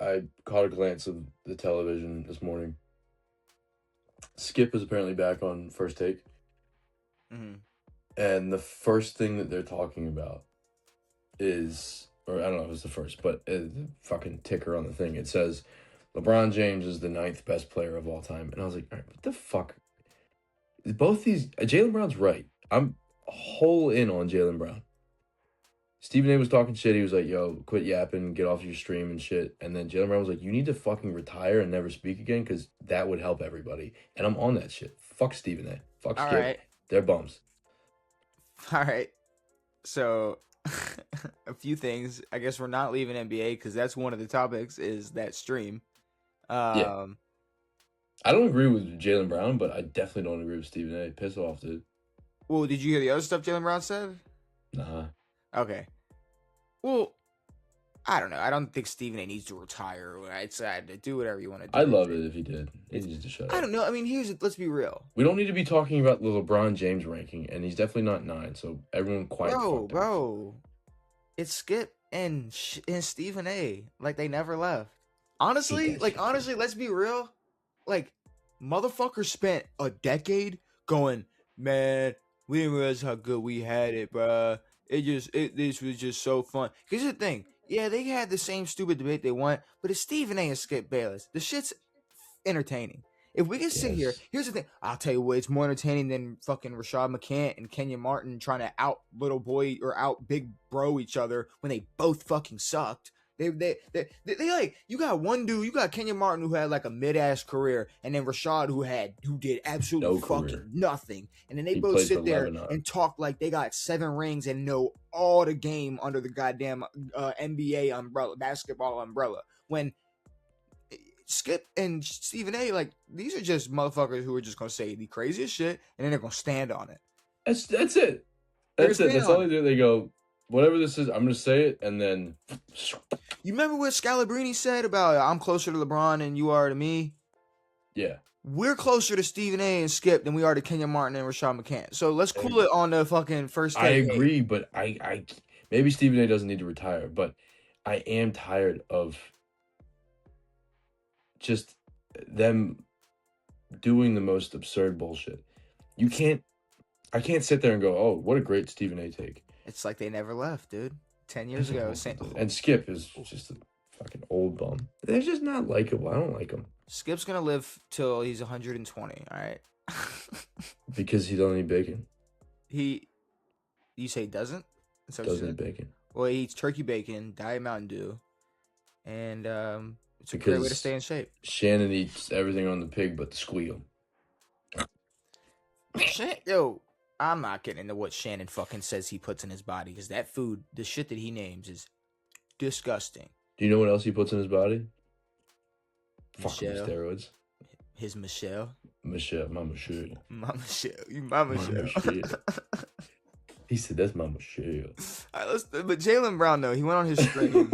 I caught a glance of the television this morning. Skip is apparently back on First Take. Mm-hmm. And the first thing that they're talking about is, or I don't know if it's the first, but the fucking ticker on the thing. It says, LeBron James is the 9th best player of all time. And I was like, all right, what the fuck? Both these, Jaylen Brown's right. I'm whole in on Jaylen Brown. Stephen A was talking shit. He was like, yo, quit yapping, get off your stream and shit. And then Jaylen Brown was like, you need to fucking retire and never speak again because that would help everybody. And I'm on that shit. Fuck Stephen A. Fuck All Skip. right. They're bums. All right. So, a few things. I guess we're not leaving NBA because that's one of the topics is that stream. Yeah. I don't agree with Jaylen Brown, but I definitely don't agree with Stephen A. Piss off, dude. Well, did you hear the other stuff Jaylen Brown said? Nah. Okay. Well, I don't know. I don't think Stephen A needs to retire. I'd say to do whatever you want to do. I'd love it if he did. He needs to shut up. I don't know. I mean, let's be real. We don't need to be talking about the LeBron James ranking, and he's definitely not 9, so everyone quiet. Bro. It's Skip and Stephen A. Like, they never left. Honestly, let's be real. Like, motherfuckers spent a decade going, man, we didn't realize how good we had it, bruh. This was just so fun. Here's the thing. Yeah, they had the same stupid debate they want, but it's Stephen A and Skip Bayless. The shit's entertaining. If we can sit here, here's the thing. I'll tell you what, it's more entertaining than fucking Rashad McCants and Kenyon Martin trying to out little boy or out big bro each other when they both fucking sucked. They like, you got one dude, you got Kenyon Martin who had like a mid-ass career, and then Rashad who did absolutely fucking nothing. And then they both sit there and talk like they got 7 rings and know all the game under the goddamn NBA umbrella, basketball umbrella. When Skip and Stephen A, like, these are just motherfuckers who are just gonna say the craziest shit and then they're gonna stand on it. That's it. That's it. That's all they do. They go, whatever this is, I'm gonna say it, and then. You remember what Scalabrine said about I'm closer to LeBron than you are to me? Yeah. We're closer to Stephen A and Skip than we are to Kenyon Martin and Rashad McCants. So let's cool it on the fucking first day. I agree, but I maybe Stephen A doesn't need to retire, but I am tired of just them doing the most absurd bullshit. I can't sit there and go, oh, what a great Stephen A take. It's like they never left, dude. 10 years ago. And Skip is just a fucking old bum. They're just not likable. I don't like them. Skip's going to live till he's 120, all right? Because he don't eat bacon. You say doesn't? Doesn't eat bacon. Well, he eats turkey bacon, Diet Mountain Dew, and it's a great way to stay in shape. Shannon eats everything on the pig but the squeal. Yo, I'm not getting into what Shannon fucking says he puts in his body, because that food, the shit that he names, is disgusting. Do you know what else he puts in his body? Fucking steroids. His Michelle. My Michelle. You my Michelle. He said, that's my Michelle. All right, but Jaylen Brown, though, he went on his stream.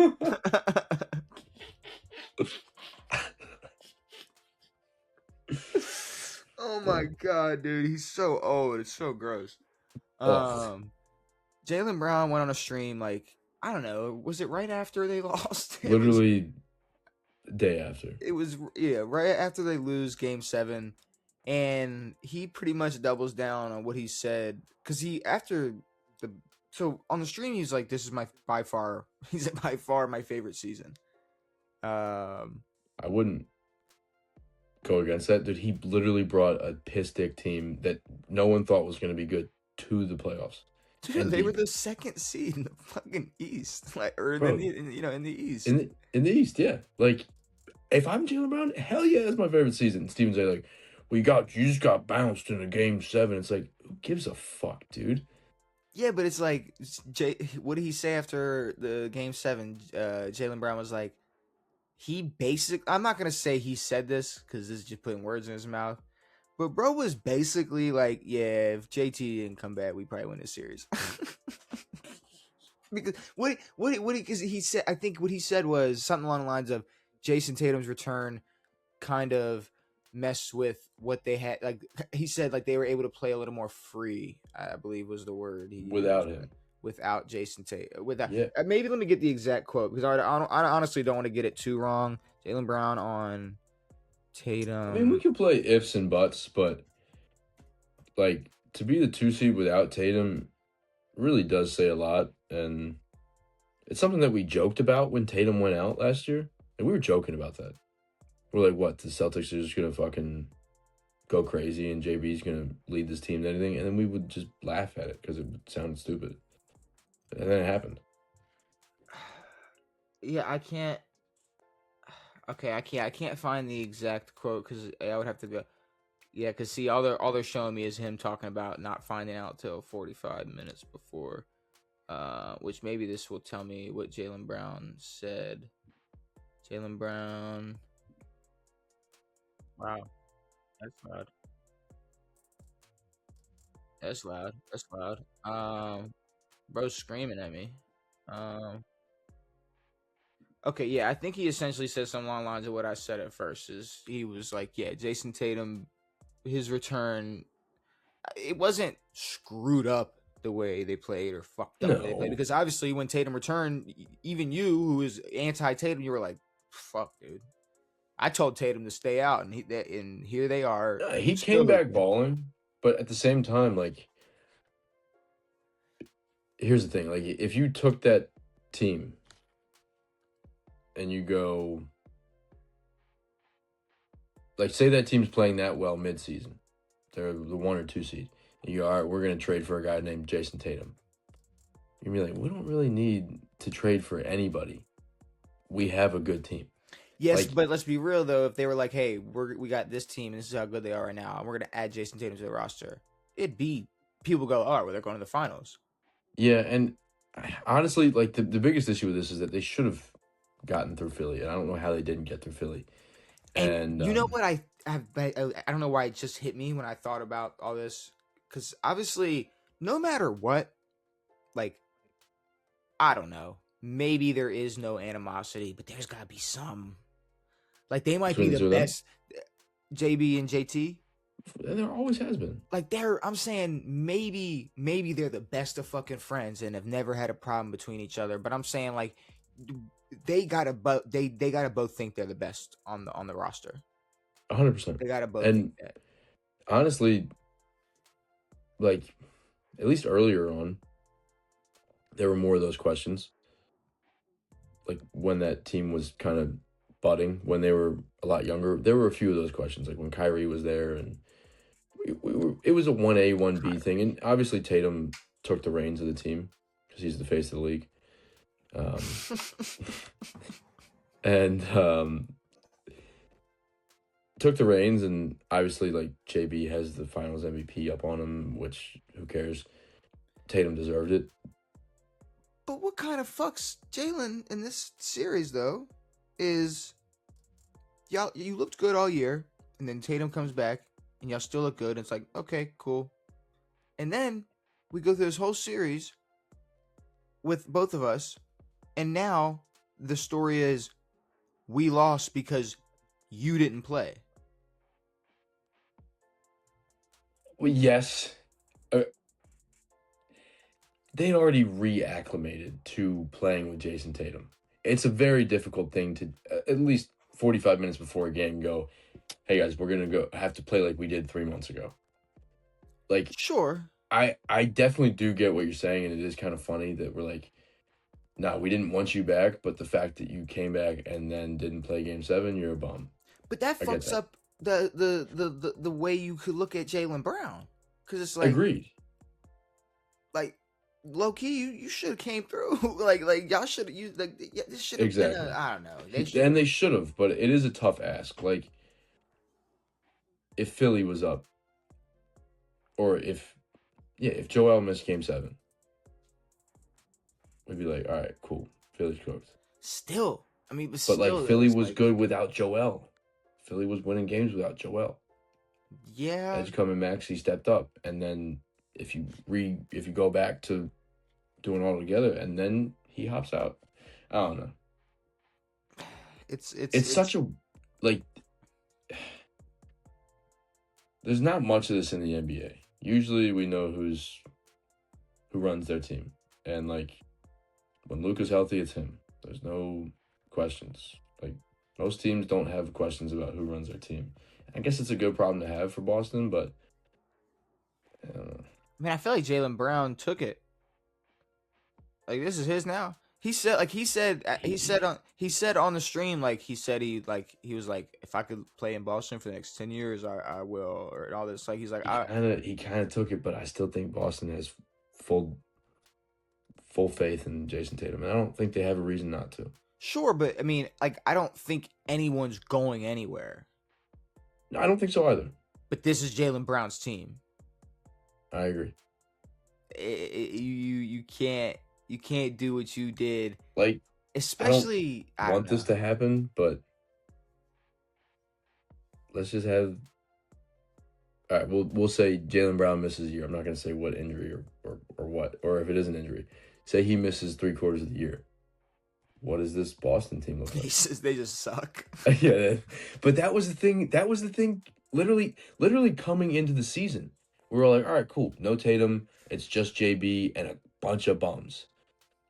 Oh my god, dude, he's so old. It's so gross. Jaylen Brown went on a stream, like, I don't know, was it right after they lost? Literally day after. It was, yeah, right after they lose Game 7, and he pretty much doubles down on what he said, because so on the stream he's like, this is by far my favorite season. I wouldn't go against that, dude. He literally brought a piss dick team that no one thought was going to be good to the playoffs. Dude, they were the 2nd seed in the fucking East, like, or in the East. In the East, yeah. Like, if I'm Jaylen Brown, hell yeah, that's my favorite season. Steven's like, well, you just got bounced in a Game 7. It's like, who gives a fuck, dude? Yeah, but it's like, what did he say after the Game 7? Jaylen Brown was like, I'm not going to say he said this, because this is just putting words in his mouth, but bro was basically like, yeah, if JT didn't come back, we probably win this series. Because because he said, I think what he said was something along the lines of Jason Tatum's return kind of messed with what they had. Like, he said, like, they were able to play a little more free, I believe was the word. Without him. without Jason Tatum. Without Yeah. maybe let me get the exact quote because I honestly don't want to get it too wrong. Jaylen Brown on I mean, we Tatum. could play ifs and buts, but like to be the 2 seed without Tatum really does say a lot, and it's something that we joked about when Tatum went out last year, and we were joking about that. We're like, what? The Celtics are just gonna fucking go crazy, and JB's gonna lead this team and anything, and then we would just laugh at it because it sounded stupid, and then it happened. Yeah, I can't. Okay, I can't find the exact quote because I would have to go. Yeah, because see, all they're showing me is him talking about not finding out till 45 minutes before. Which maybe this will tell me what Jaylen Brown said. Jaylen Brown. Wow, that's loud. That's loud. That's loud. Bro's screaming at me. Um. Okay, yeah, I think he essentially said something along the lines of what I said at first. Is he was like, yeah, Jason Tatum, his return, it wasn't screwed up the way they played or fucked up the way they played No, because obviously when Tatum returned, even you who is anti Tatum, you were like, fuck, dude. I told Tatum to stay out, and here they are, he still came back losing. balling, but at the same time, like, here's the thing: like, if you took that team and you go, like, say that team's playing that well mid-season, they're the 1 or 2 seed, and you go, all right, we're gonna trade for a guy named Jason Tatum. You'd be like, we don't really need to trade for anybody. We have a good team. Yes, Like, but let's be real though. If they were like, "Hey, we got this team, and this is how good they are right now, and we're gonna add Jason Tatum to the roster," it'd be people go, "All right, well they're going to the finals." yeah, and honestly, like the biggest issue with this is that they should have gotten through Philly, and I don't know how they didn't get through Philly. And And you know what I don't know why it just hit me when I thought about all this because obviously, no matter what, like I don't know, maybe there is no animosity, but there's got to be some. Like they might be between the the two of them, best, JB and JT. there always has been. Like I'm saying maybe they're the best of fucking friends and have never had a problem between each other. But I'm saying like they gotta both think they're the best on the roster. 100%. They gotta both think And that. honestly, like at least earlier on, there were more of those questions. Like when that team was kind of budding, when they were a lot younger, there were a few of those questions. Like when Kyrie was there, and we were, it was a 1A 1B thing, and obviously Tatum took the reins of the team because he's the face of the league. Um, and took the reins, and obviously like JB has the Finals MVP up on him, which who cares? Tatum deserved it. But what kind of fucks Jaylen in this series though is y'all you looked good all year, and then Tatum comes back and y'all still look good. And it's like okay, cool. And then we go through this whole series with both of us, and now the story is we lost because you didn't play. Well, yes, uh, they'd already reacclimated to playing with Jason Tatum. It's a very difficult thing to at least 45 minutes before a game go, hey guys, we're gonna go have to play like we did 3 months ago. Like Sure. I definitely do get what you're saying, and it is kind of funny that we're like, nah, we didn't want you back, but the fact that you came back and then didn't play Game 7, you're a bum. But that I get fucks that. up the way you could look at Jaylen Brown. Cause it's Agreed. like low key, you should have came through. like y'all should have used like yeah, this should have been Exactly. I don't know. They should And have they should have, but it is a tough ask. Like if Philly was up, or if Joel missed Game 7, we'd be like, all right, cool, Philly's cooked. still. I mean, but But like still though, Philly it's was like good without Joel. Philly was winning games without Joel. yeah. Edge coming Max, he stepped up, and then if you go back to doing all together, and then he hops out. I don't know. It's such a like. There's not much of this in the NBA. Usually, we know who runs their team, And like when Luka's healthy, it's him. There's no questions. Like most teams don't have questions about who runs their team. I guess it's a good problem to have for Boston, but I don't know. I mean, I feel like Jaylen Brown took it. Like this is his now. He said he said on the stream, like he was like, if I could play in Boston for the next 10 years, I will, or all this. Like he's like, He kind of took it, but I still think Boston has full faith in Jason Tatum, and I don't think they have a reason not to. Sure, but I mean, like I don't think anyone's going anywhere. No, I don't think so either. But this is Jaylen Brown's team. I agree. You can't do what you did. Like, especially I don't want this to happen, but let's just have. All right, we'll say Jaylen Brown misses a year. I'm not going to say what injury or what, or if it is an injury. Say he misses 3/4 of the year. What does this Boston team look like? They just suck. Yeah, but that was the thing. That was the thing. Literally coming into the season, we were like, all right, cool. No Tatum. It's just JB and a bunch of bums.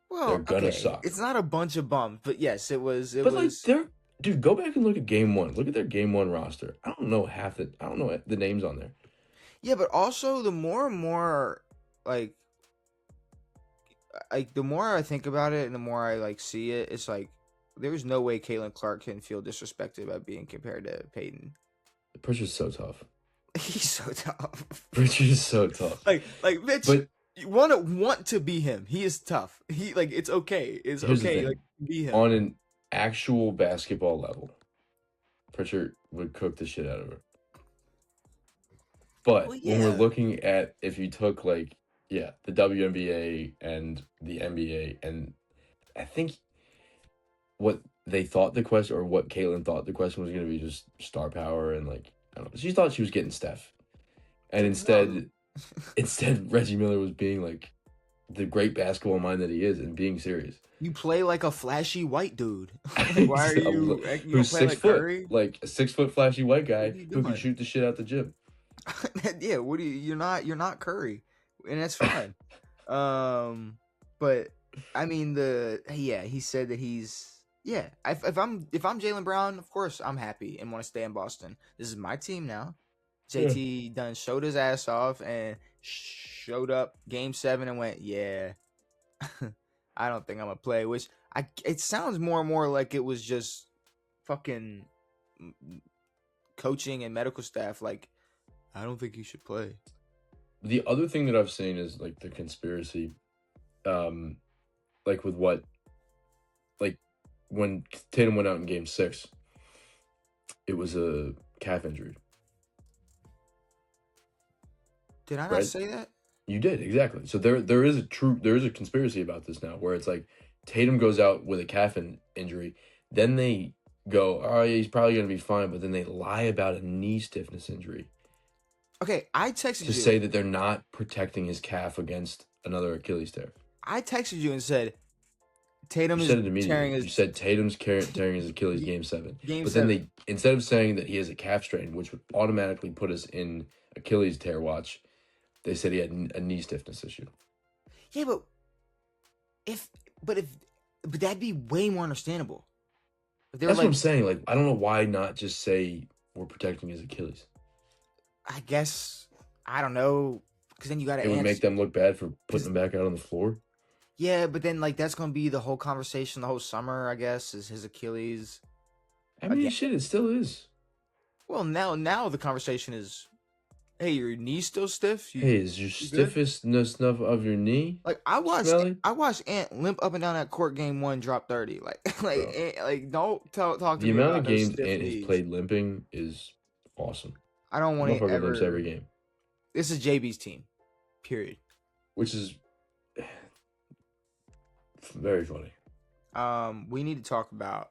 Well, they're gonna suck. It's not a bunch of bums, but yes, it was. Like dude, go back and look at game one. Look at their game one roster. I don't know the names on there. Yeah, but also the more and more like the more I think about it and the more I like see it, it's like there's no way Caitlin Clark can feel disrespected by being compared to Peyton. Pritchard's so tough. He's so tough. Pritchard is so tough. Like Mitch, but you want to be him. He is tough. He like it's okay. It's okay. Like be him on an actual basketball level. Pritchard would cook the shit out of her. But when we're looking at if you took like the WNBA and the NBA, and I think what they thought the question, or what Caitlin thought the question was going to be, just star power, and like I don't know, she thought she was getting Steph, and instead Reggie Miller was being like the great basketball mind that he is and being serious. You play like a flashy white dude. Like, why are you? Who's 6 foot? Curry? Like a 6 foot flashy white guy who can shoot the shit out the gym. Yeah, what do you? You're not Curry, and that's fine. But I mean he said that he's If I'm Jaylen Brown, of course I'm happy and want to stay in Boston. This is my team now. JT done showed his ass off and showed up game 7 and went, I don't think I'm gonna play. Which it sounds more and more like it was just fucking coaching and medical staff. Like, I don't think you should play. The other thing that I've seen is like the conspiracy, like with what, like when Tatum went out in game 6, it was a calf injury. Did I not say that? You did, exactly. So there is a conspiracy about this now, where it's like Tatum goes out with a calf injury, then they go, oh yeah, he's probably gonna be fine, but then they lie about a knee stiffness injury. Okay, I texted you to say that they're not protecting his calf against another Achilles tear. I texted you and said Tatum is tearing his. You said Tatum's tearing his Achilles game 7. Then they, instead of saying that he has a calf strain, which would automatically put us in Achilles tear watch, they said he had a knee stiffness issue. Yeah, but that'd be way more understandable. That's what I'm saying. Like, I don't know why not just say we're protecting his Achilles. I guess I don't know, because then you got to. It would make them look bad for putting him back out on the floor. Yeah, but then like that's gonna be the whole conversation the whole summer. I guess is his Achilles. I mean, shit, it still is. Well, now the conversation is, hey, your knee's still stiff? Is your stiffness of your knee? Like I watched Ant limp up and down that court game 1, drop 30. Like don't talk to me about the amount of games Ant has played limping is awesome. I don't want to ever limps every game. This is JB's team, period. Which is very funny. We need to talk about